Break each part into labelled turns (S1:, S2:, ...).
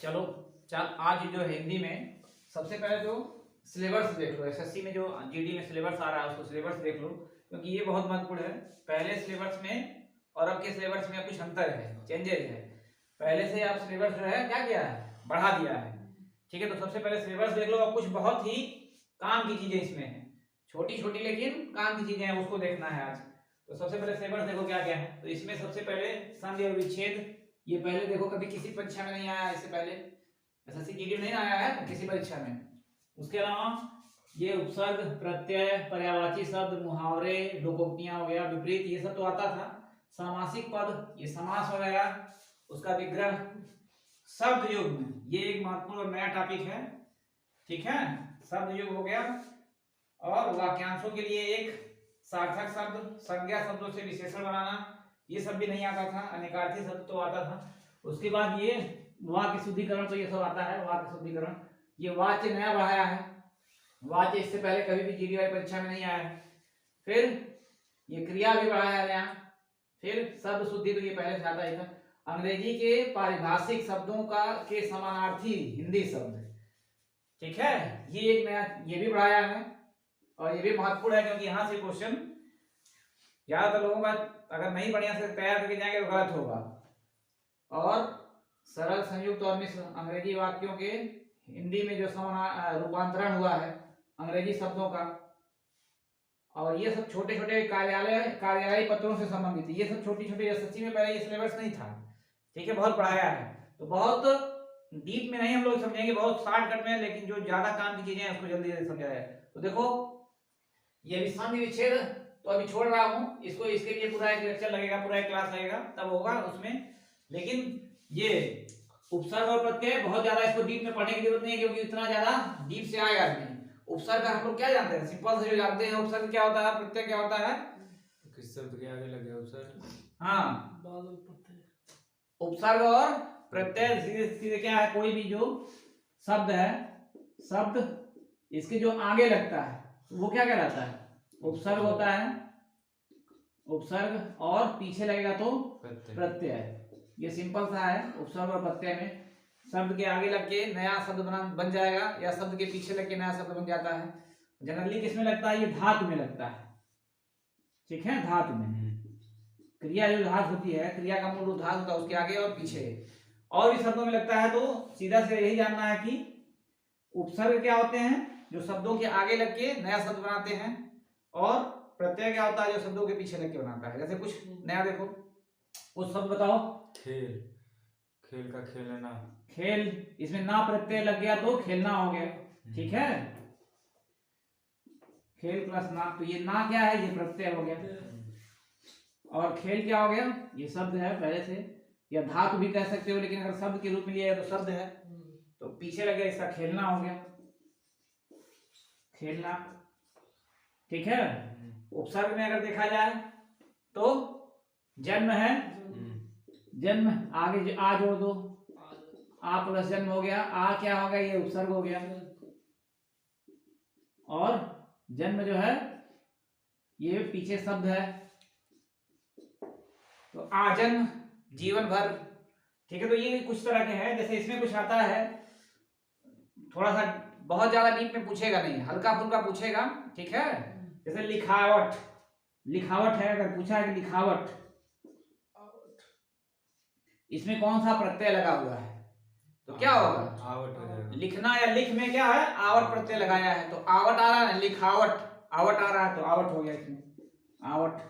S1: चलो आज जो हिंदी में सबसे पहले जो सिलेबस देख लो। एसएससी में जो जीडी में सिलेबस आ रहा है उसको सिलेबस देख लो, क्योंकि ये बहुत महत्वपूर्ण है। पहले सिलेबस में और अब के सिलेबस में कुछ अंतर है, चेंजेस है। पहले से आप सिलेबस जो है क्या किया है, बढ़ा दिया है। ठीक है, तो सबसे पहले सिलेबस देख लो। और कुछ बहुत ही काम की चीजें इसमें है, छोटी छोटी लेकिन काम की चीजें हैं, उसको देखना है आज। तो सबसे पहले सिलेबस देखो क्या क्या है। तो इसमें सबसे पहले संधि और विच्छेद, ये पहले देखो, कभी किसी परीक्षा में नहीं आया इससे पहले, एसएससी जीडी में नहीं आया है किसी परीक्षा में। उसके अलावा ये उपसर्ग, प्रत्यय, पर्यायवाची शब्द, मुहावरे, लोकोक्तियां हो गया, विपरीत, ये सब तो आता था। सामासिक पद, ये समास वगैरह, उसका विग्रह, शब्द युग्म, ये एक महत्वपूर्ण और नया टॉपिक है। ठीक है, शब्द युग्म हो गया। और वाक्यांशों के लिए एक सार्थक शब्द, संज्ञा शब्दों से विशेषण बनाना, ये सब भी नहीं आता था। अनेकार्थी शब्द तो आता था। उसके बाद ये वाक्य शुद्धिकरण, तो ये सब आता है। वाक्य शुद्धिकरण, ये वाच्य नया बढ़ाया है। वाच्य इससे पहले कभी भी जीडी वाली परीक्षा में नहीं आया है। फिर ये क्रिया भी बढ़ाया गया। फिर शब्द शुद्धि, तो ये पहले से आता ही था। अंग्रेजी के पारिभाषिक शब्दों का के समानार्थी हिंदी शब्द, ठीक है, ये एक नया, ये भी बढ़ाया है। और ये भी महत्वपूर्ण है, क्योंकि यहाँ से क्वेश्चन ज्यादातर लोगों का अगर नहीं बढ़िया से तैयार करके जाएंगे तो गलत होगा। और सरल, संयुक्त और मिश्र अंग्रेजी वाक्यों के हिंदी में जो रूपांतरण हुआ है अंग्रेजी शब्दों का, और ये सब छोटे छोटे कार्यालयी पत्रों से संबंधित, ये सब छोटी छोटी, एसएससी में पहले ये सिलेबस नहीं था। ठीक है, बहुत पढ़ाया है। तो बहुत डीप में नहीं हम लोग समझेंगे, बहुत शॉर्टकट में, लेकिन जो ज्यादा काम की चीजें हैं उसको जल्दी जल्दी समझाया है। तो देखो, ये भी संधि विच्छेद तो अभी छोड़ रहा हूँ इसको, इसके लिए पूरा एक लेक्चर लगेगा, पूरा एक क्लास लगेगा, तब होगा उसमें। लेकिन ये उपसर्ग और प्रत्यय बहुत ज्यादा इसको डीप में पढ़ने की जरूरत नहीं है, क्योंकि इतना ज्यादा डीप से आएगा नहीं। उपसर्ग हम लोग क्या जानते हैं, सिंपल से जो जानते हैं उपसर्ग क्या होता है, प्रत्यय क्या होता है,
S2: किस शब्द के आगे लगे उपसर्ग।
S1: हाँ, उपसर्ग और प्रत्यय सीधे सीधे क्या है, कोई भी जो शब्द है, शब्द इसके जो आगे लगता है वो क्या कहलाता है, उपसर्ग होता है। उपसर्ग, और पीछे लगेगा तो प्रत्यय। ये सिंपल सा है। उपसर्ग और प्रत्यय में शब्द के आगे लग के नया शब्द बन जाएगा, या शब्द के पीछे लग के नया शब्द बन जाता है। जनरली किसमें लगता है, ये धातु में लगता है। ठीक है, धातु में क्रिया जो धातु होती है, क्रिया का मूल रूप धातु होता है, उसके आगे और पीछे। और भी शब्दों में लगता है। तो सीधा से यही जानना है कि उपसर्ग क्या होते हैं, जो शब्दों के आगे लग के नया शब्द बनाते हैं, और प्रत्यय क्या होता है, जो शब्दों के पीछे लग के बनाता है। जैसे कुछ नया देखो, कुछ शब्द बताओ।
S2: खेल, खेल का खेलना,
S1: खेल, इसमें ना प्रत्यय लग गया तो खेलना हो गया। ठीक है, खेल प्लस ना, तो ये ना क्या है, ये प्रत्यय हो गया। और खेल क्या हो गया, ये शब्द है पहले से, या धातु भी कह सकते हो, लेकिन अगर शब्द के रूप में लिया है तो शब्द है, तो पीछे लग गया, इसका खेलना हो गया, खेलना। ठीक है, उपसर्ग में अगर देखा जाए तो जन्म है, जन्म आगे आ जोड़ दो, आ प्लस जन्म हो गया, आ क्या हो गया, ये उपसर्ग हो गया। और जन्म जो है ये पीछे शब्द है, तो आजन्म, जीवन भर। ठीक है, तो ये कुछ तरह के हैं। जैसे इसमें कुछ आता है थोड़ा सा, बहुत ज्यादा डीप में पूछेगा नहीं, हल्का फुल्का पूछेगा। ठीक है, जैसे लिखावट, लिखावट है, अगर पूछा है कि लिखावट, इसमें कौन सा प्रत्यय लगा हुआ है, तो क्या होगा,
S2: आवट हो जाएगा।
S1: लिखना या लिख में क्या है, आवट प्रत्यय लगाया है, तो आवट आ रहा है, लिखावट, आवट आ रहा है, तो आवट हो गया इसमें, आवट।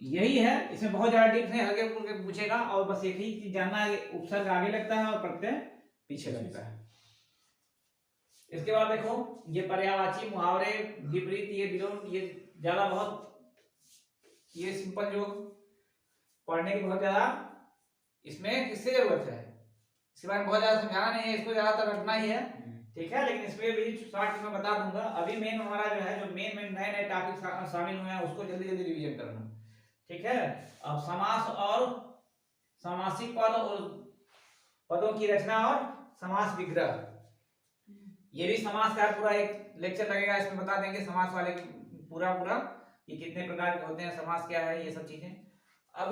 S1: यही है, इसमें बहुत ज्यादा डीप से हल्के फुल्के पूछेगा। और बस एक ही चीज जानना है, उपसर्ग आगे लगता है और प्रत्यय पीछे लगता है। इसके बाद देखो, ये पर्यायवाची, मुहावरे, विपरीत, ये विलोम, ये ज्यादा बहुत, ये सिंपल जो पढ़ने की बहुत ज्यादा इसमें किससे जरूरत है, इसके बारे में बहुत ज्यादा समझाना नहीं है, इसको ज्यादातर रखना ही है। ठीक है, लेकिन इसमें भी शॉर्ट में बता दूंगा। अभी मेन हमारा जो है, जो मेन नए नए टॉपिक शामिल हुए हैं, उसको जल्दी जल्दी रिवीजन करना। ठीक है, अब समास और सामासिक पद और पदों की रचना और समास विग्रह, ये भी समास का पूरा एक लेक्चर लगेगा, इसमें बता देंगे समास वाले पूरा पूरा ये कितने प्रकार के होते हैं, समास क्या है, ये सब चीजें। अब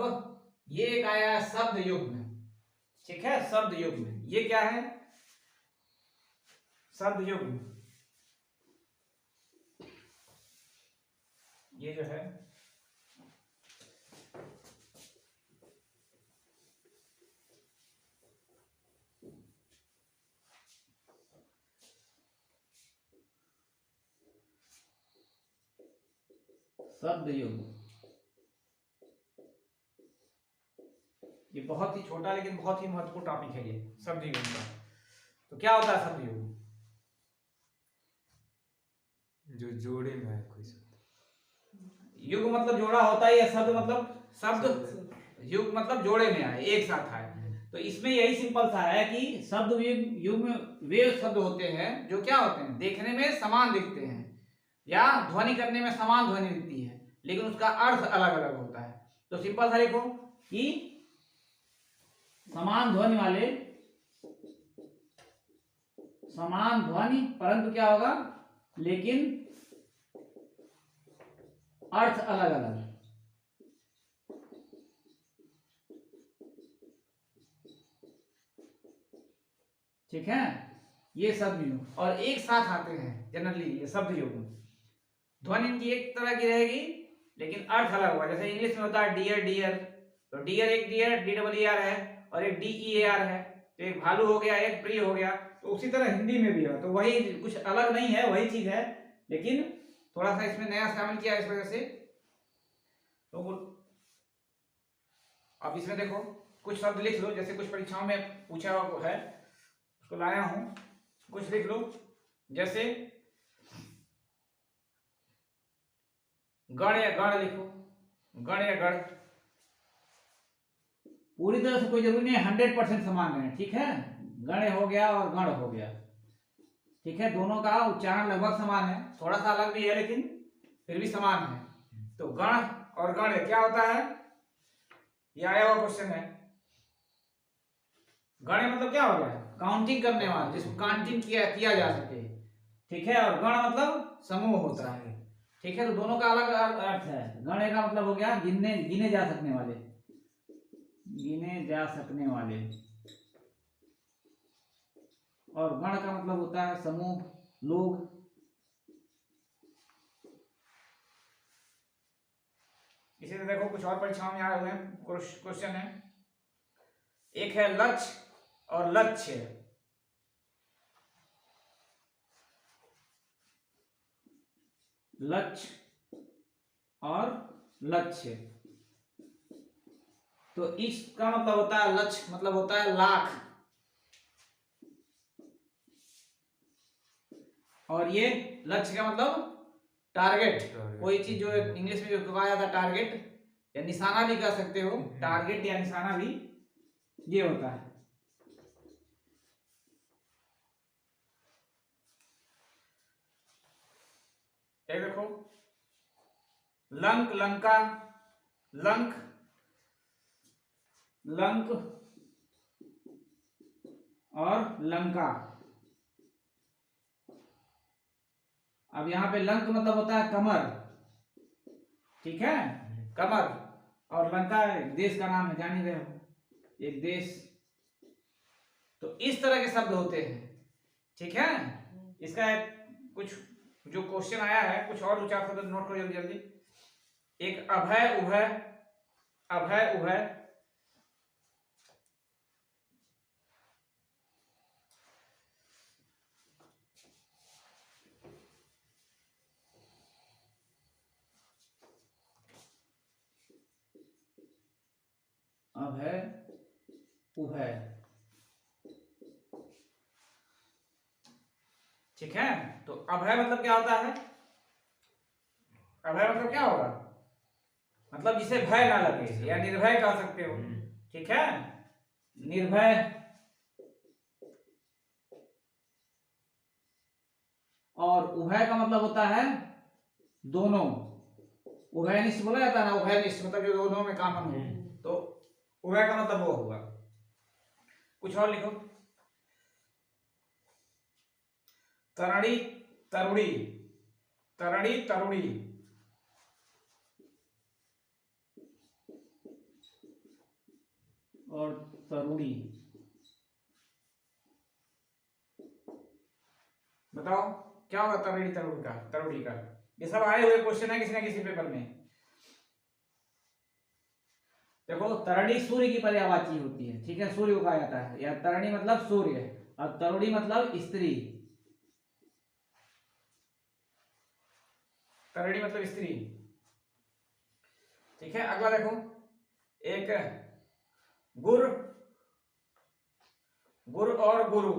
S1: ये एक आया शब्द युग्म, ठीक है, शब्द युग्म। ये क्या है? शब्द युग्म। ये जो है शब्द युग्म, ये बहुत ही छोटा लेकिन बहुत ही महत्वपूर्ण टॉपिक है ये शब्द युग्म का। तो क्या होता है शब्द युग्म?
S2: जो जोड़े में है कोई शब्द।
S1: युग मतलब जोड़ा होता है, या शब्द मतलब शब्द, युग मतलब जोड़े में आए, एक साथ आए। तो इसमें यही सिंपल सा है कि शब्द युग में वे शब्द होते हैं जो क्या होते हैं, देखने में समान दिखते हैं या ध्वनि करने में समान ध्वनि दिखती है, लेकिन उसका अर्थ अलग अलग होता है। तो सिंपल सा लिखो कि समान ध्वनि वाले, समान ध्वनि परंतु क्या होगा, लेकिन अर्थ अलग अलग। ठीक है, ये शब्द युग्म और एक साथ आते हैं जनरली ये शब्द युग्म। ध्वनि इनकी एक तरह की रहेगी लेकिन अर्थ अलग होगा। जैसे इंग्लिश में होता है डियर डियर, तो डियर एक डियर DEER है और एक DEAR है, तो एक भालू हो गया, एक प्रिय हो गया। तो उसी तरह हिंदी में भी है, तो वही कुछ अलग नहीं है, वही चीज है, लेकिन थोड़ा सा इसमें नया शामिल किया इस वजह से। तो अब इसमें देखो कुछ शब्द लिख लो, जैसे कुछ परीक्षाओं में पूछा हुआ है उसको लाया हूं, कुछ लिख लो। जैसे गण या गण लिखो, गण या गण। पूरी तरह से कोई जरूरी नहीं 100% समान है, ठीक है। गण हो गया और गण हो गया, ठीक है, दोनों का उच्चारण लगभग समान है, थोड़ा सा अलग भी है लेकिन फिर भी समान है। तो गण और गण क्या होता है, ये आया हुआ क्वेश्चन है। गण मतलब क्या हो गया, काउंटिंग करने वाला, जिसको काउंटिंग किया जा सके, ठीक है। और गण मतलब समूह होता है, ठीक है। तो दोनों का अलग अर्थ है। गण का मतलब हो गया गिने जा सकने वाले, गिने जा सकने वाले, और गण का मतलब होता है समूह, लोग। इसी तरह देखो कुछ और परीक्षाओं में आए हुए हैं क्वेश्चन है, एक है लक्ष्य और लक्ष्य। लक्ष्य और लक्ष्य, तो इसका मतलब होता है लक्ष्य मतलब होता है लाख, और ये लक्ष्य का मतलब टारगेट। कोई चीज जो इंग्लिश में जो कहा जाता है टारगेट या निशाना भी कह सकते हो, टारगेट या निशाना भी ये होता है। ये देखो लंक लंका, लंक लंक और लंका। अब यहां पे लंक मतलब होता है कमर, ठीक है, कमर। और लंका एक देश का नाम है, जान ही रहे हो, एक देश। तो इस तरह के शब्द होते हैं, ठीक है। इसका कुछ जो क्वेश्चन आया है, कुछ और दो चार शब्द नोट करो जल्दी जल्दी। एक अभय उभय, अभय उभय, अभय उभय, ठीक है। तो अभय मतलब क्या होता है, अभय मतलब क्या होगा, मतलब जिसे भय ना लगे या निर्भय कह सकते हो, ठीक है, निर्भय। और उभय का मतलब होता है दोनों, उभयनिष्ठ बोला जाता है ना, उभयनिष्ठ मतलब जो दोनों में कॉमन हो, तो उभय का मतलब वो होगा। कुछ और लिखो, तरणी तरुणी, तरणी तरुणी, और तरुणी। बताओ क्या होगा तरोड़ी तरोड़ी का। ये सब आए हुए क्वेश्चन है किसी ना किसी पेपर में। देखो तरणी सूर्य की पर्यायवाची होती है, ठीक है, सूर्य को कहा जाता है, या तरणी मतलब सूर्य और तरुणी मतलब स्त्री। तरणी मतलब स्त्री, ठीक है। अगला देखो, एक गुर और गुरु,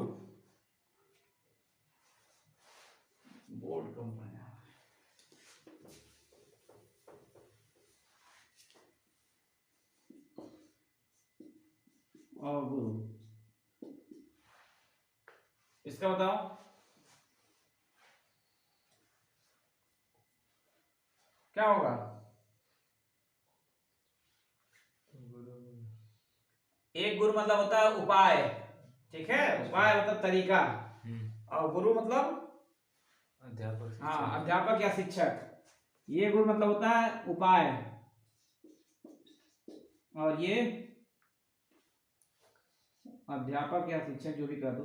S1: बोर्ड कम बनाया, और गुरु, इसका बताओ क्या होगा। एक गुरु मतलब होता है उपाय, ठीक है, उपाय मतलब तरीका, और गुरु मतलब
S2: अध्यापक।
S1: हाँ अध्यापक या शिक्षक। ये गुरु मतलब होता है उपाय, और ये अध्यापक या शिक्षक जो भी कर दो।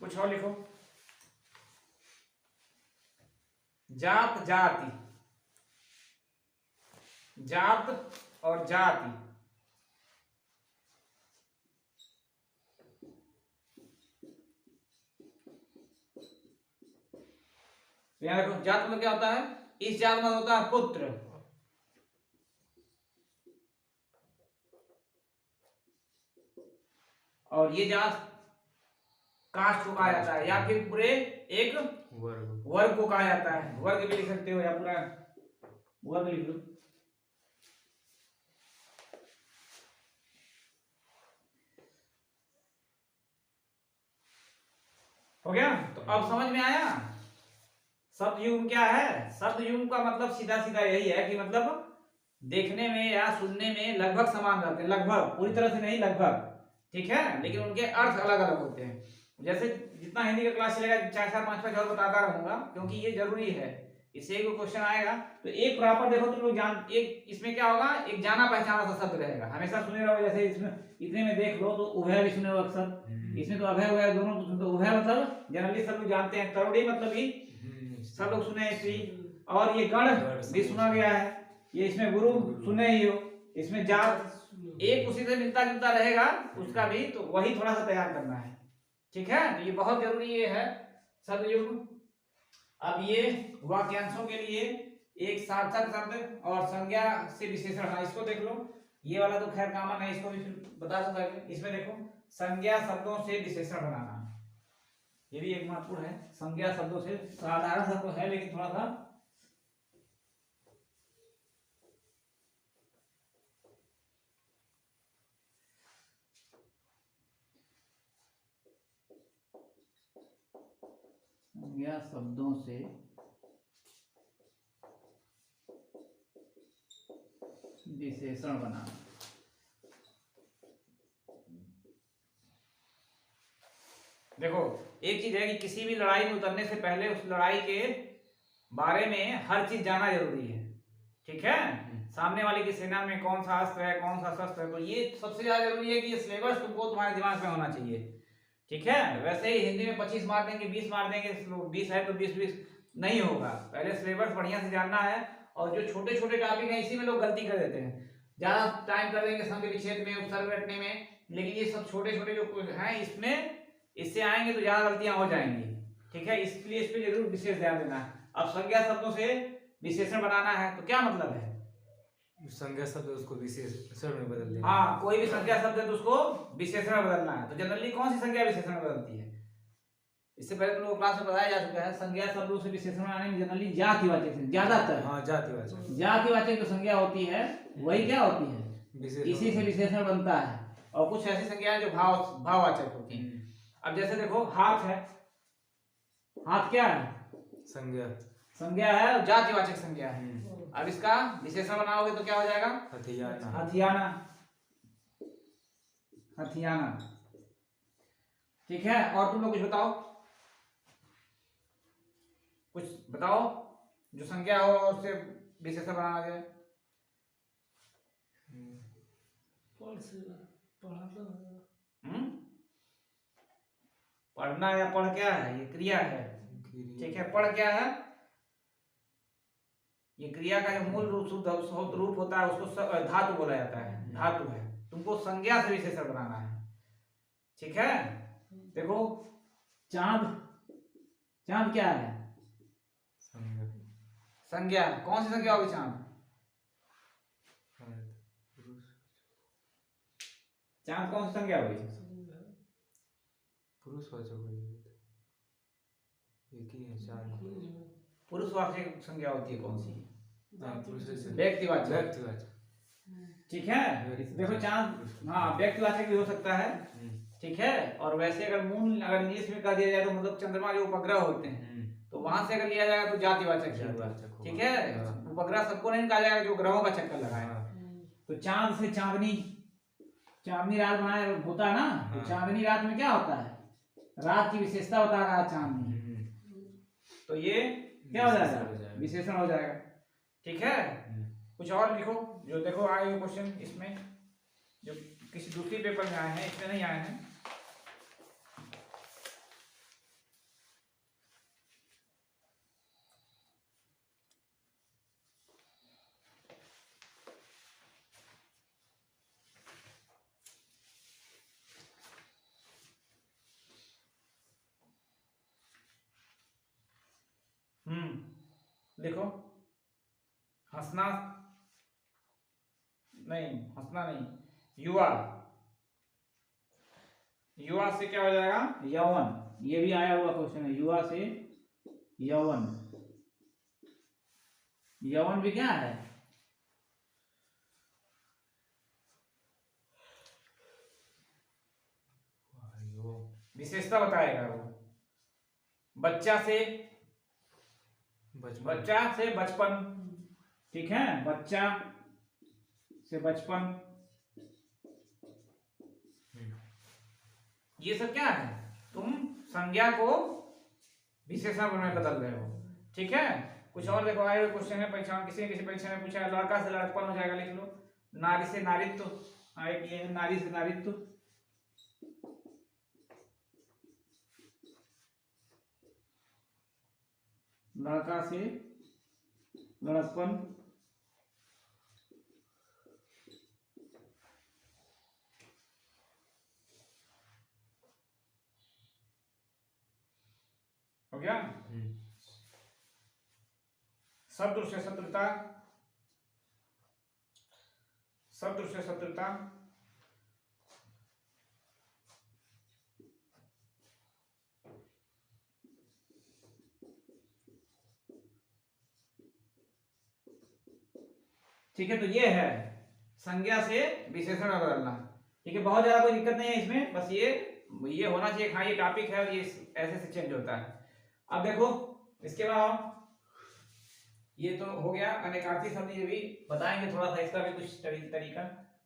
S1: कुछ और लिखो। जात जाति, जात और जाति, तो यहाँ देखो जात मतलब क्या होता है, इस जात में होता है पुत्र, और ये जात कास्ट को कहा जाता है, या फिर पूरे एक वर्ग को कहा जाता है। वर्ग भी लिख सकते हो या पूरा वर्ग लिख लो। हो गया, तो अब समझ में आया शब्द युग्म क्या है। शब्द युग्म का मतलब सीधा सीधा यही है कि मतलब देखने में या सुनने में लगभग समान रहते हैं, लगभग, पूरी तरह से नहीं, लगभग, ठीक है, लेकिन उनके अर्थ अलग अलग होते हैं। जैसे जितना हिंदी का क्लास चलेगा 4-4-5 और बताता रहूंगा, क्योंकि ये जरूरी है, इससे एक क्वेश्चन आएगा तो एक प्रॉपर देखो तुम लोग जान, एक इसमें क्या होगा, एक जाना पहचाना सा शब्द रहेगा, हमेशा सुने रहो। जैसे इसमें इतने में देख लो तो उभय भी सुने हो अक्सर, इसमें तो अभय उभय दोनों तो सुनते हो। उभय मतलब जनरली सब लोग जानते हैं, तरुणी मतलब भी सब लोग सुने हैं, स्त्री, और ये गण भी सुना गया है, ये इसमें गुरु सुने ही हो, इसमें जात एक उसी से मिलता जुलता रहेगा उसका भी, तो वही थोड़ा सा तैयार करना है, ठीक है। तो ये बहुत जरूरी ये है शब्द युग्म। अब ये वाक्यांशों के लिए एक सार्थक शब्द और संज्ञा से विशेषण, हाँ इसको देख लो, ये वाला तो खैर कॉमन है, इसको भी फिर बता दूंगा। इसमें देखो संज्ञा शब्दों से विशेषण बनाना, ये भी एक महत्वपूर्ण है। संज्ञा शब्दों से, साधारण शब्द है लेकिन थोड़ा सा संज्ञा शब्दों से विशेषण बनाना। देखो एक चीज है कि किसी भी लड़ाई में उतरने से पहले उस लड़ाई के बारे में हर चीज जाना जरूरी है, ठीक है। सामने वाले की सेना में कौन सा अस्त्र है, कौन सा शस्त्र है, तो ये सबसे ज्यादा जरूरी है कि ये सिलेबस तुमको तुम्हारे दिमाग में होना चाहिए, ठीक है। वैसे ही हिंदी में 25 मार देंगे, 20 मार देंगे, 20 है तो 20-20 नहीं होगा। पहले सिलेबस बढ़िया से जानना है, और जो छोटे छोटे टॉपिक है इसी में लोग गलती कर देते हैं, ज्यादा टाइम कर देंगे संधि विच्छेद में, उपसर्ग रटने में, लेकिन ये सब छोटे छोटे जो हैं इसमें, इससे आएंगे तो ज्यादा गलतियां हो जाएंगी, ठीक है। इसलिए इस पे जरूर विशेष ध्यान देना है। अब संज्ञा शब्दों से विशेषण बनाना है तो क्या मतलब है,
S2: संज्ञा शब्द उसको विशेषण में बदल देना।
S1: हाँ कोई भी संज्ञा शब्द है तो उसको विशेषण में बदलना है। तो जनरली कौन सी संज्ञा विशेषण में बदलती है, इससे पहले तुम लोगों क्लास में बताया जा चुका है। संज्ञा शब्दों से विशेषण बनाने में जनरली जातिवाचक से, ज्यादातर
S2: हाँ जातिवाचक,
S1: जातिवाचक जो संज्ञा होती है वही क्या होती है, इसी से विशेषण बनता है। और कुछ ऐसी संज्ञाएं जो भाववाचक होती हैं। अब जैसे देखो हाथ है, हाथ क्या है, संज्ञा है और जातिवाचक संज्ञा है। अब इसका विशेषण बनाओगे तो क्या हो जाएगा,
S2: हथियाना,
S1: हथियाना, हथियाना, ठीक है। और तुम लोग कुछ बताओ, कुछ बताओ जो संज्ञा हो और उससे विशेषण बनाना जाए। हम्म, पढ़ना या पढ़ क्या है, ये क्रिया है, ठीक है। पढ़ क्या है, ये क्रिया का जो मूल रूप शुद्ध रूप होता है उसको धातु बोला जाता है, धातु है। तुमको संज्ञा से विशेषण बनाना है, ठीक है। देखो चांद, चांद क्या है, संज्ञा। कौन सी संज्ञा होगी चांद, चांद कौन सी संज्ञा होगी,
S2: पुरुषवाचक एक ही है चांद।
S1: पुरुषवाचक संज्ञा होती है कौन सी,
S2: व्यक्तिवाचक।
S1: व्यक्तिवाचक, ठीक है। देखो चांद, हाँ व्यक्तिवाचक भी हो सकता है, ठीक है। और वैसे अगर मून अगर इंग्लिश में कर दिया जाए तो मतलब चंद्रमा जो उपग्रह होते हैं तो वहां से अगर लिया जाएगा तो जातिवाचक ही होगा, ठीक है। उपग्रह सबको नहीं कहा जाएगा जो ग्रहों का चक्कर लगाए। तो चांद से चांदनी, चांदनी रात बनाया होता है ना, तो चांदनी रात में क्या होता है, रात की विशेषता बता रहा है चांदनी, तो ये क्या हो जाएगा, विशेषण हो जाएगा, ठीक है। कुछ और लिखो जो देखो आए हुए क्वेश्चन इसमें, जो किसी दूसरी पेपर में आए हैं, इसमें नहीं आए हैं। देखो हंसना नहीं, हंसना नहीं, युवा, युवा से क्या हो जाएगा, यौवन। ये भी आया हुआ क्वेश्चन है, युवा से यौवन, यौवन भी क्या है, विशेषता बताएगा वो। बच्चा से, बच्चा से बचपन, ठीक है, बच्चा से बचपन, ये सब क्या है, तुम संज्ञा को विशेषण में बदल रहे हो, ठीक है। कुछ और देखो आए हुए क्वेश्चन है, परीक्षा किसी किसी परीक्षा में पूछा है, लड़का से लड़कपन हो जाएगा, लिख लो। नारी से नारित्व, एक ये है नारी से नारित्व, लड़का से लड़कपन, हो गया। शत्रु से शत्रुता, शत्रु से शत्रुता, ठीक है। तो ये है संज्ञा से विशेषण में बदलना, ठीक है। बहुत ज्यादा कोई दिक्कत नहीं है इसमें, बस ये होना चाहिए, हाँ ये टॉपिक है और ये ऐसे से चेंज होता है। अब देखो इसके बाद ये तो हो गया, अनेकार्थी शब्द ये भी बताएंगे थोड़ा सा, इसका भी कुछ तरीका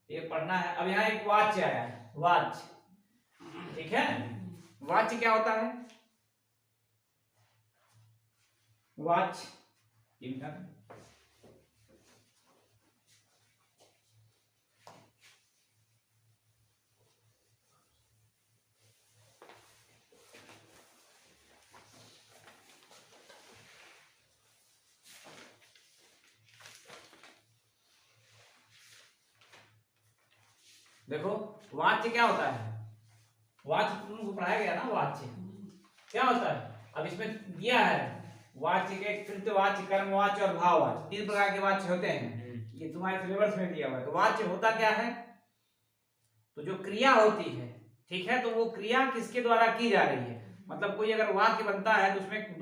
S1: ये पढ़ना है। अब यहाँ एक वाच्य आया है, वाच्य, ठीक है। वाच्य क्या होता है, वाच्य देखो वाच्य क्या होता है, वाच्य तुमको पढ़ाया गया ना, वाच्य क्या होता है। अब इसमें दिया है वाच्य के कृतवाच्य, कर्मवाच्य और भाववाच्य, 3 प्रकार के वाच्य होते हैं, ये तुम्हारे सिलेबस में दिया हुआ है। तो वाच्य होता क्या है, तो जो क्रिया होती है, ठीक है, तो वो क्रिया किसके द्वारा की जा रही है, मतलब कोई अगर वाक्य बनता है तो उसमें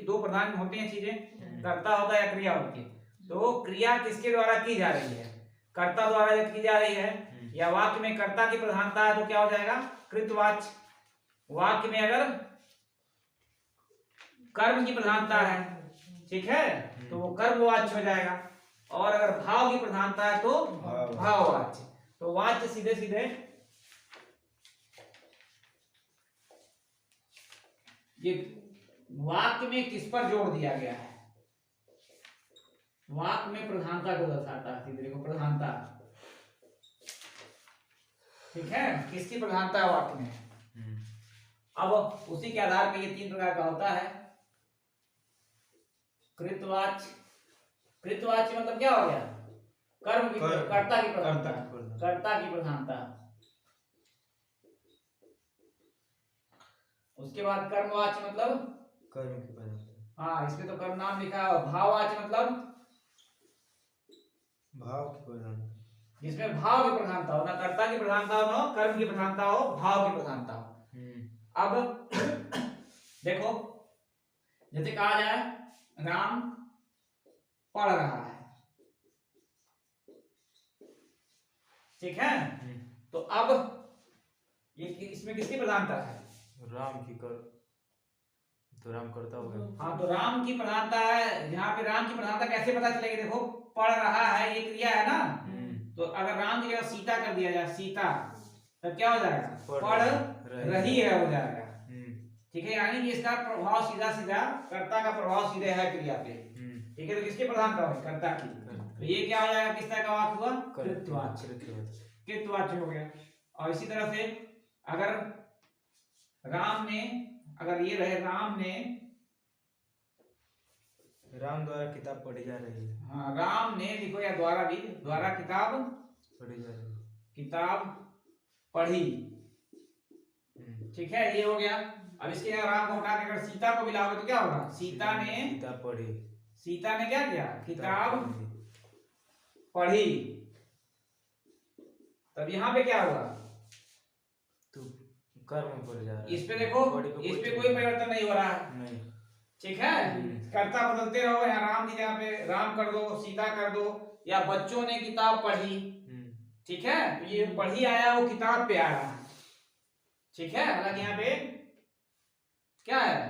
S1: दो प्रधान होती हैं चीजें, कर्ता होता है या क्रिया होती है। तो क्रिया किसके द्वारा की जा रही है, कर्ता द्वारा जब की जा रही है, या वाक्य में कर्ता की प्रधानता है तो क्या हो जाएगा, कृतवाच्य। वाक्य में अगर कर्म की प्रधानता है, ठीक है, तो वो कर्मवाच्य हो जाएगा, और अगर भाव की प्रधानता है तो भाववाच्य। तो वाच्य सीधे सीधे ये वाक्य में किस पर जोड़ दिया गया है, वाक्य में प्रधानता को दर्शाता है, सीधे देखो प्रधानता, ठीक है, किसकी प्रधानता है वाक्य में। अब उसी के आधार पर ये 3 प्रकार का होता है। कृतवाच्य, कृतवाच्य मतलब क्या हो गया, कर्म की, कर्ता की प्रधानता, कर्ता की प्रधानता। उसके बाद कर्मवाच्य मतलब
S2: कर्म की प्रधानता।
S1: हाँ, इसमें तो कर्म नाम लिखा है। भाववाच्य मतलब
S2: भाव की प्रधानता,
S1: जिसमें भाव की प्रधानता हो, ना कर्ता की प्रधानता हो, ना कर्म की प्रधानता हो, भाव की प्रधानता हो। अब देखो, जैसे कहा जाए राम पढ़ रहा है, ठीक है, तो अब ये इसमें किसकी प्रधानता है,
S2: राम की कर, तो राम करता हो गया।
S1: हाँ, तो राम की प्रधानता है। यहाँ पे राम की प्रधानता कैसे पता चलेगी, देखो पढ़ रहा है, ये क्रिया है ना, तो अगर राम की जगह सीता कर दिया जाए, सीता, तब क्या हो जाएगा, पढ़ रही है हो जाएगा। ठीक है, यानी कि इसका प्रभाव सीधा सीधा कर्ता का प्रभाव सीधे है क्रिया पे। ठीक है, तो किसकी प्रधानता होगी, कर्ता की। तो ये क्या हो जाएगा, किस तरह का वाक्य हुआ, कृतवाच्य, कृतवाच्य हो गया। और इसी तरह से अगर राम ने, अगर ये रहे राम ने,
S2: राम द्वारा किताब पढ़ी जा रही है।
S1: हाँ, राम ने लिखो, या द्वारा भी, द्वारा किताब
S2: पढ़ी जा रही है,
S1: किताब पढ़ी। ठीक है, ये हो गया। अब इसके राम को हटा के अगर सीता को मिलाओगे तो क्या होगा, सीता ने
S2: किताब पढ़ी,
S1: सीता ने क्या किया, किताब पढ़ी। तब यहाँ पे क्या हुआ,
S2: तो कर्म पर जा रहा है।
S1: इस पे देखो, इस पे कोई परिवर्तन नहीं हो रहा है,
S2: नहीं,
S1: ठीक है, कर्ता बदलते रहो, यहाँ राम की जगह पे राम कर दो, सीता कर दो, या बच्चों ने किताब पढ़ी। ठीक है, तो ये पढ़ी आया, वो किताब पे आया, ठीक है। हालांकि यहाँ पे क्या है,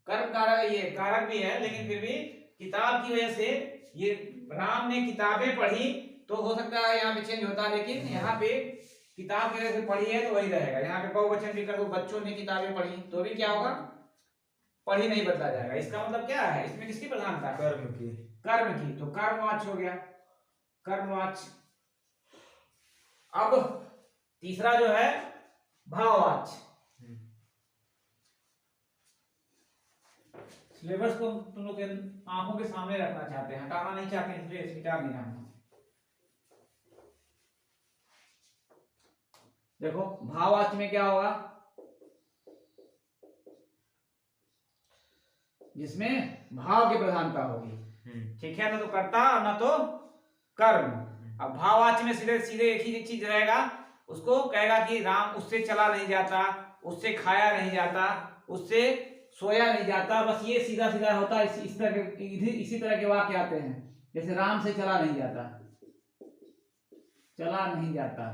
S1: कर्म कारक, ये कारक भी है, लेकिन फिर भी किताब की वजह से ये राम ने किताबें पढ़ी, तो हो सकता है यहाँ पे चेंज होता है, लेकिन यहाँ पे किताब की वजह से पढ़ी है तो वही रहेगा। यहाँ पे बहुवचन भी कर दो, बच्चों ने किताबें पढ़ी, तो भी क्या होगा, पढ़ी नहीं बदला जाएगा। इसका मतलब क्या है, इसमें किसकी प्रधानता,
S2: कर्म की,
S1: कर्म की, तो कर्मवाच्य हो गया, कर्मवाच्य। अब तीसरा जो है भाववाच्य। सिलेबस को तुम लोग आंखों के सामने रखना चाहते हैं, हटाना नहीं चाहते, इसलिए स्वीकार नहीं करना। देखो भाववाच्य में क्या होगा, जिसमें भाव की प्रधानता होगी, ठीक है, ना तो कर्ता और ना तो कर्म। अब भाववाच्य में सीधे सीधे एक ही चीज रहेगा, उसको कहेगा कि राम उससे चला नहीं जाता, उससे खाया नहीं जाता, उससे सोया नहीं जाता, बस ये सीधा सीधा होता है। इस तरह के इसी तरह के वाक्य आते हैं, जैसे राम से चला नहीं जाता, चला नहीं जाता,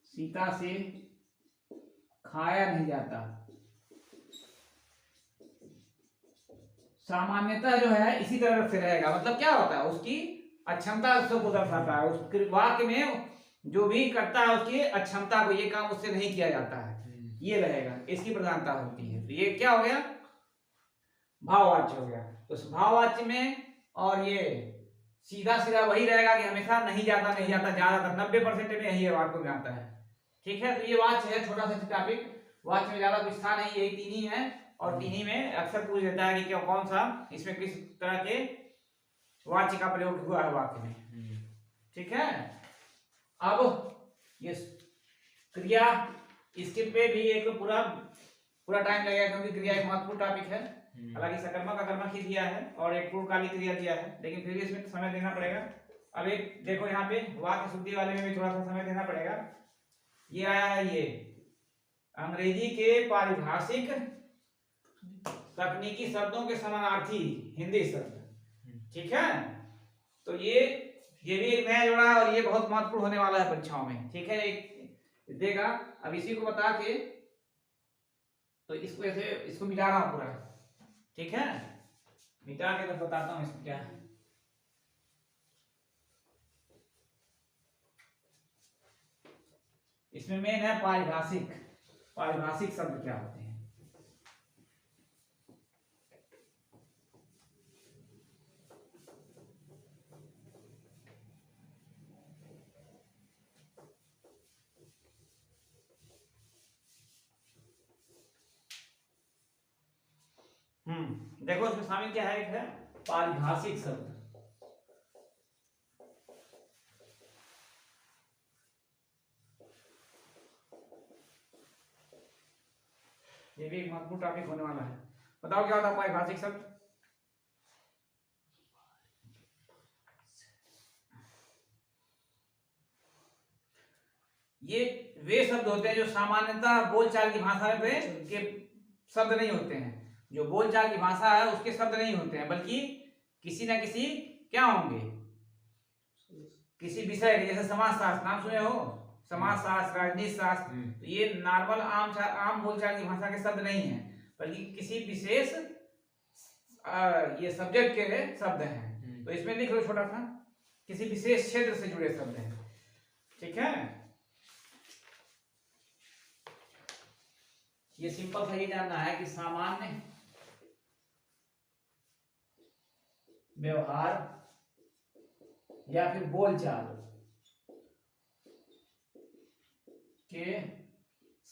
S1: सीता से खाया नहीं जाता। सामान्यतः जो है इसी तरह से रहेगा, मतलब क्या होता है, उसकी अक्षमता को दर्शाता है। उस वाक्य में जो भी करता है उसकी अक्षमता को, ये काम उससे नहीं किया जाता है, ये रहेगा, इसकी प्रधानता होती है। तो ये क्या हो गया, भाववाच्य हो गया। तो उस भाववाच्य में और ये सीधा सीधा वही रहेगा कि हमेशा नहीं जाता, नहीं जाता, ज्यादातर 90% में यही वाक्य में आता है। ठीक है, तो ये वाच्य है, छोटा सा टॉपिक, वाच्य में ज्यादा कुछ था नहीं, यही 3 ही है, और 3 ही में अक्सर पूछ देता है कि क्या, कौन सा, इसमें किस तरह के वाच्य का प्रयोग हुआ है वाक्य में। ठीक है, अब ये क्रिया, इसके पे भी एक पूरा टाइम लगेगा, क्योंकि क्रिया एक महत्वपूर्ण टॉपिक है। हालांकि सकर्मक अकर्मक ही दिया है और एक पूर्णकालिक क्रिया दिया है, लेकिन फिर भी इसमें समय देना पड़ेगा। अब एक देखो, यहाँ पे वाक्य शुद्धि वाले में भी थोड़ा सा समय देना पड़ेगा। ये आया है, ये अंग्रेजी के पारिभाषिक तकनीकी शब्दों के समानार्थी हिंदी शब्द, ठीक है। तो ये भी एक नया जोड़ा है, और ये बहुत महत्वपूर्ण होने वाला है परीक्षाओं में, ठीक है, एक देगा। अब इसी को बता के, तो इसको ऐसे इसको मिटा रहा हूं पूरा, ठीक है, मिटा के तो बताता हूं इसको क्या है। इसमें मेन है पारिभाषिक, पारिभाषिक शब्द क्या होते हैं। देखो उसमें शामिल क्या है, एक है पारिभाषिक शब्द। ये भी एक महत्वपूर्ण टॉपिक होने वाला है। बताओ क्या होता है पारिभाषिक शब्द? ये वे शब्द होते हैं जो सामान्यतः बोलचाल की भाषा में के शब्द नहीं होते हैं। जो बोलचाल की भाषा है उसके शब्द नहीं होते हैं, बल्कि किसी ना किसी क्या होंगे, किसी विषय के, जैसे समाजशास्त्र नाम सुने हो, समाजशास्त्र, राजनीति शास्त्र, तो ये नॉर्मल आम बोलचाल की भाषा के शब्द नहीं है, बल्कि किसी विशेष ये सब्जेक्ट के शब्द हैं। तो इसमें लिख लो छोटा सा, किसी विशेष क्षेत्र से जुड़े शब्द हैं। ठीक है, ये सिंपल सा ये जानना है कि सामान्य व्यवहार या फिर बोलचाल के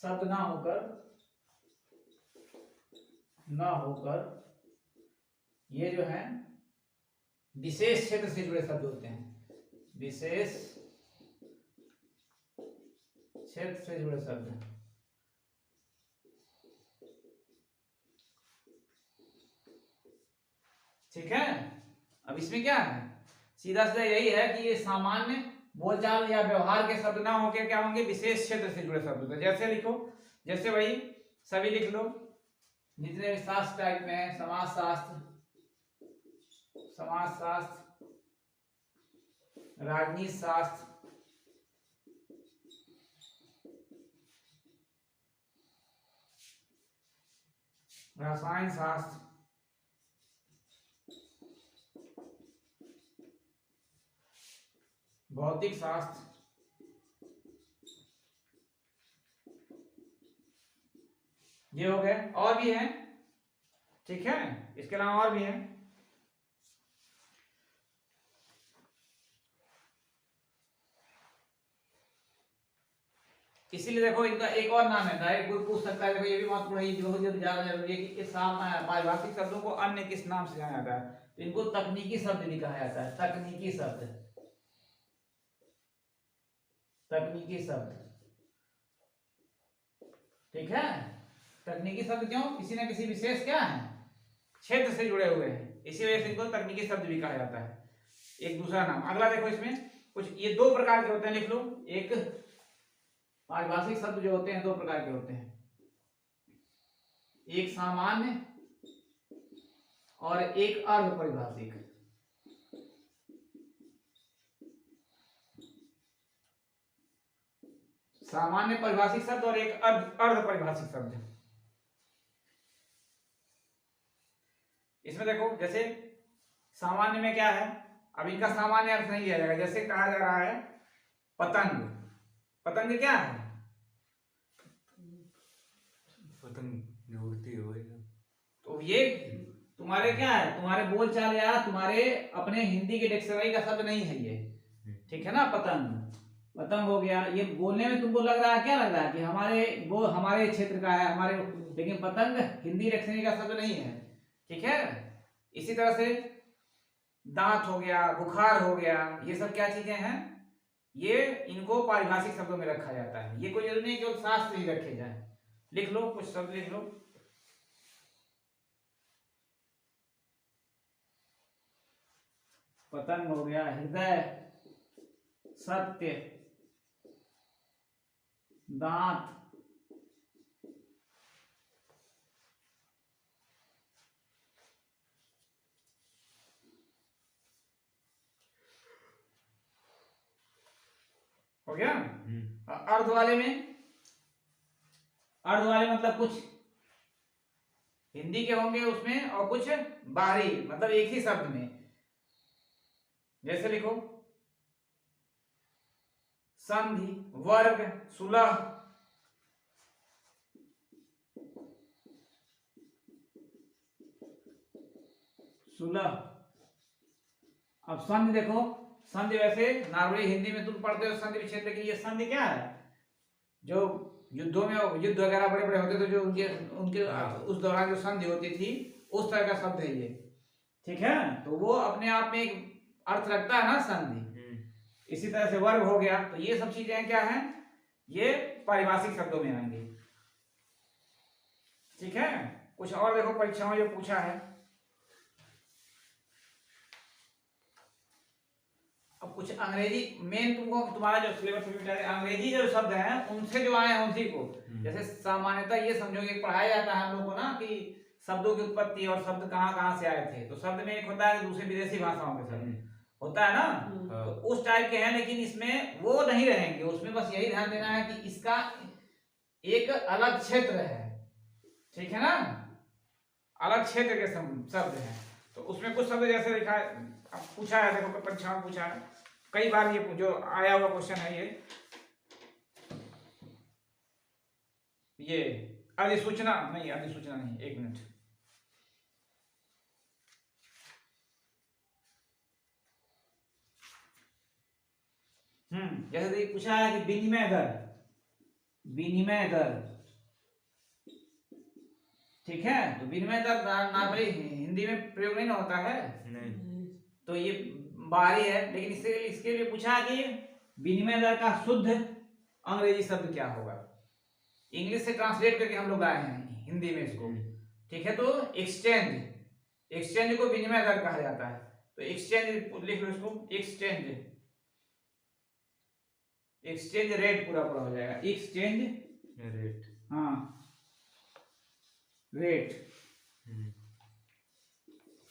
S1: शब्द ना होकर ये जो है विशेष क्षेत्र से जुड़े शब्द होते हैं। विशेष क्षेत्र से जुड़े शब्द। ठीक है, अब इसमें क्या है, सीधा सीधा यही है कि ये सामान्य बोलचाल या व्यवहार के शब्द ना होकर क्या होंगे, विशेष क्षेत्र से जुड़े शब्द होते हैं। जैसे लिखो, जैसे वही सभी लिख लो, जितने भी शास्त्र टाइप में है, समाजशास्त्र, राजनीति शास्त्र, रसायन शास्त्र, भौतिक शास्त्र, ये हो गए। और भी है, ठीक है, इसके अलावा और भी है। इसीलिए देखो इनका एक और नाम है, डायरेक्ट कोई पूछ सकता है, देखो ये भी महत्वपूर्ण है, बहुत ज्यादा जरूरी है कि इस पारिभाषिक शब्दों को अन्य किस नाम से जाना जाता है। तो इनको तकनीकी शब्द भी कहा जाता है, तकनीकी शब्द, तकनीकी शब्द। ठीक है, तकनीकी शब्द क्यों, किसी ना किसी विशेष क्या है, क्षेत्र से जुड़े हुए हैं, इसी वजह से इनको तकनीकी शब्द भी कहा जाता है। एक दूसरा नाम। अगला देखो, इसमें कुछ ये दो प्रकार के होते हैं, लिख लो। एक पारिभाषिक शब्द जो होते हैं दो प्रकार के होते हैं, एक सामान्य और एक अर्ध परिभाषिक। सामान्य परिभाषिक शब्द और एक अर्ध परिभाषिक शब्द। इसमें देखो, जैसे सामान्य में क्या है, अब इनका सामान्य अर्थ नहीं लिया जाएगा। जैसे कहा जा रहा है पतंग, पतंग क्या है,
S2: पतंग जो उड़ती है वही। तो
S1: ये तुम्हारे क्या है, तुम्हारे बोलचाल या तुम्हारे अपने हिंदी के डिक्शनरी का शब्द नहीं है ये। ठीक है ना, पतंग, पतंग हो गया। ये बोलने में तुमको लग रहा है, क्या लग रहा है कि हमारे क्षेत्र का है, हमारे, लेकिन पतंग हिंदी डिक्शनरी का शब्द नहीं है। ठीक है, इसी तरह से दांत हो गया, बुखार हो गया, ये सब क्या चीजें हैं, ये इनको पारिभाषिक शब्दों में रखा जाता है। ये कोई जरूरी नहीं कि शास्त्र ही रखे जाए। लिख लो, कुछ शब्द लिख लो। पतंग हो गया, हृदय, सत्य, दांत, हो गया। अर्ध वाले में, अर्ध वाले मतलब कुछ हिंदी के होंगे उसमें और कुछ बाहरी, मतलब एक ही शब्द में। जैसे लिखो संधि, वर्ग, सुलह, सुलह। अब संधि देखो, संधि वैसे नॉर्मली हिंदी में तुम पढ़ते हो संधि विच्छेद, लेकिन ये संधि क्या है, जो युद्धों में युद्ध वगैरह बड़े बड़े होते थे, जो उनके उस दौरान जो संधि होती थी उस तरह का शब्द है ये, ठीक है। तो वो अपने आप में एक अर्थ रखता है ना संधि। इसी तरह से वर्ग हो गया। तो ये सब चीजें क्या हैं, ये पारिभाषिक शब्दों में आएंगे, ठीक है। कुछ और देखो परीक्षाओं में जो पूछा है, अब कुछ अंग्रेजी मेन तुमको तुम्हारा जो सिलेबस में अंग्रेजी जो शब्द हैं उनसे जो आए हैं उसी को, जैसे सामान्यतः ये समझो कि पढ़ाया जाता है हम लोग को ना कि शब्दों की उत्पत्ति और शब्द कहाँ कहाँ से आए थे। तो शब्द में एक होता है दूसरे विदेशी भाषाओं के शब्द होता है ना, तो उस टाइप के हैं, लेकिन इसमें वो नहीं रहेंगे। उसमें बस यही ध्यान देना है कि इसका एक अलग क्षेत्र है, ठीक है ना, अलग क्षेत्र के शब्द हैं। तो उसमें कुछ शब्द जैसे लिखा है, पूछा है, देखो परीक्षा में पूछा है कई बार, ये जो आया हुआ क्वेश्चन है ये अधिसूचना नहीं, अधिसूचना नहीं, एक मिनट, जैसे पूछा है कि विनिमय दर, विनिमय दर, ठीक है। तो विनिमय दर नॉर्मली हिंदी में प्रयोग नहीं होता है, नहीं। तो ये बाहरी है, लेकिन इसके लिए पूछा है कि विनिमय दर का शुद्ध अंग्रेजी शब्द क्या होगा। इंग्लिश से ट्रांसलेट करके हम लोग आए हैं हिंदी में इसको, ठीक है। तो एक्सचेंज, एक्सचेंज को विनिमय दर कहा जाता है। तो एक्सचेंज लिख लो इसको, एक्सचेंज, एक्सचेंज रेट पूरा पूरा हो जाएगा, एक्सचेंज रेट, हाँ रेट।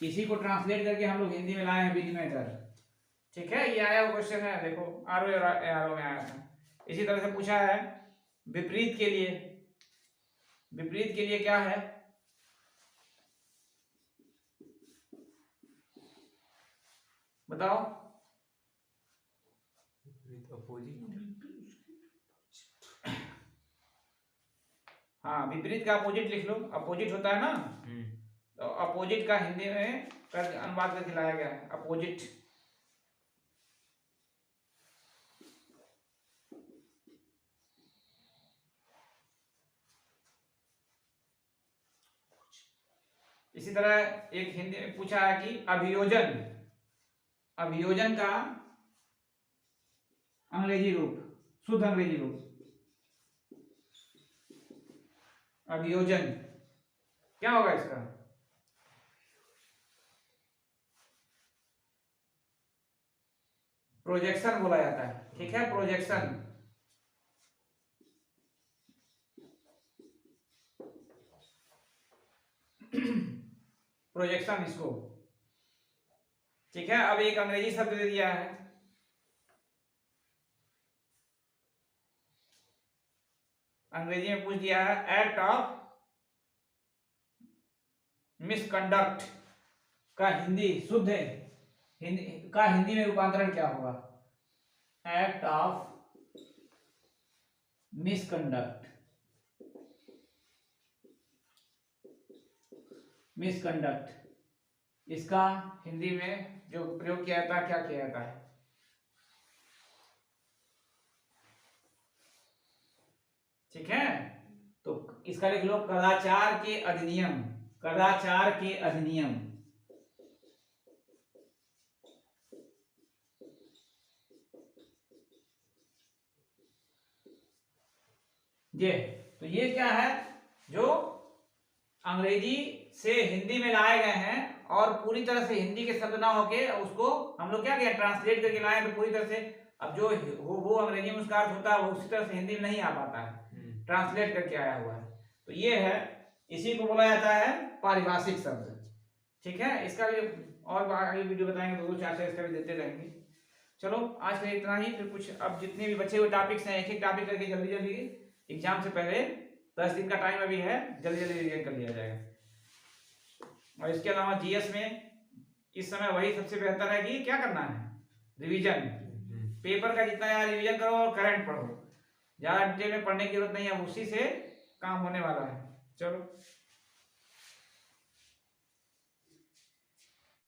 S1: इसी को ट्रांसलेट करके हम लोग हिंदी में लाए हैं विनिमय दर, ठीक है। ये आया हुआ क्वेश्चन है, देखो आरओ में आया था। इसी तरह से पूछा है विपरीत के लिए, विपरीत के लिए क्या है, बताओ। हाँ, विपरीत का अपोजिट लिख लो, अपोजिट होता है ना, तो अपोजिट का हिंदी में अनुवाद करके लाया गया है, अपोजिट। इसी तरह एक हिंदी में पूछा है कि अभियोजन, अभियोजन का अंग्रेजी रूप, शुद्ध अंग्रेजी रूप, अभियोजन क्या होगा इसका, प्रोजेक्शन बोला जाता है, ठीक है, प्रोजेक्शन। प्रोजेक्शन इसको, ठीक है। अब एक अंग्रेजी शब्द दे दिया है, अंग्रेजी में पूछ दिया है एक्ट ऑफ मिसकंडक्ट का हिंदी शुद्ध है, हिंदी में रूपांतरण क्या होगा, एक्ट ऑफ मिसकंडक्ट, मिसकंडक्ट, इसका हिंदी में जो प्रयोग किया जाता है क्या किया जाता है, ठीक है। तो इसका लिख लो कदाचार के अधिनियम, कदाचार के अधिनियम, ये तो ये क्या है, जो अंग्रेजी से हिंदी में लाए गए हैं और पूरी तरह से हिंदी के शब्द ना होके उसको हम लोग क्या किया, ट्रांसलेट करके लाए, तो पूरी तरह से अब जो वो अंग्रेजी में उसका अर्थ होता है वो उसी तरह से हिंदी में नहीं आ पाता है, ट्रांसलेट करके आया हुआ है। तो ये है, इसी को बोला जाता है पारिभाषिक शब्द, ठीक है। इसका भी और आगे वीडियो बताएंगे, दो चार इसका भी देते रहेंगे। चलो आज के लिए इतना ही, फिर कुछ अब जितने भी बचे हुए टॉपिक्स हैं एक एक टॉपिक करके जल्दी जल्दी एग्जाम से पहले 10 दिन का टाइम अभी है, जल्दी जल्दी रिवीजन कर लिया जाएगा। और इसके अलावा जीएस में इस समय वही सबसे बेहतर है कि क्या करना है, रिवीजन, पेपर का जितना यार रिवीजन करो और करंट पढ़ो, ज्यादा डिटेल में पढ़ने की जरूरत नहीं है, उसी से काम होने वाला है। चलो।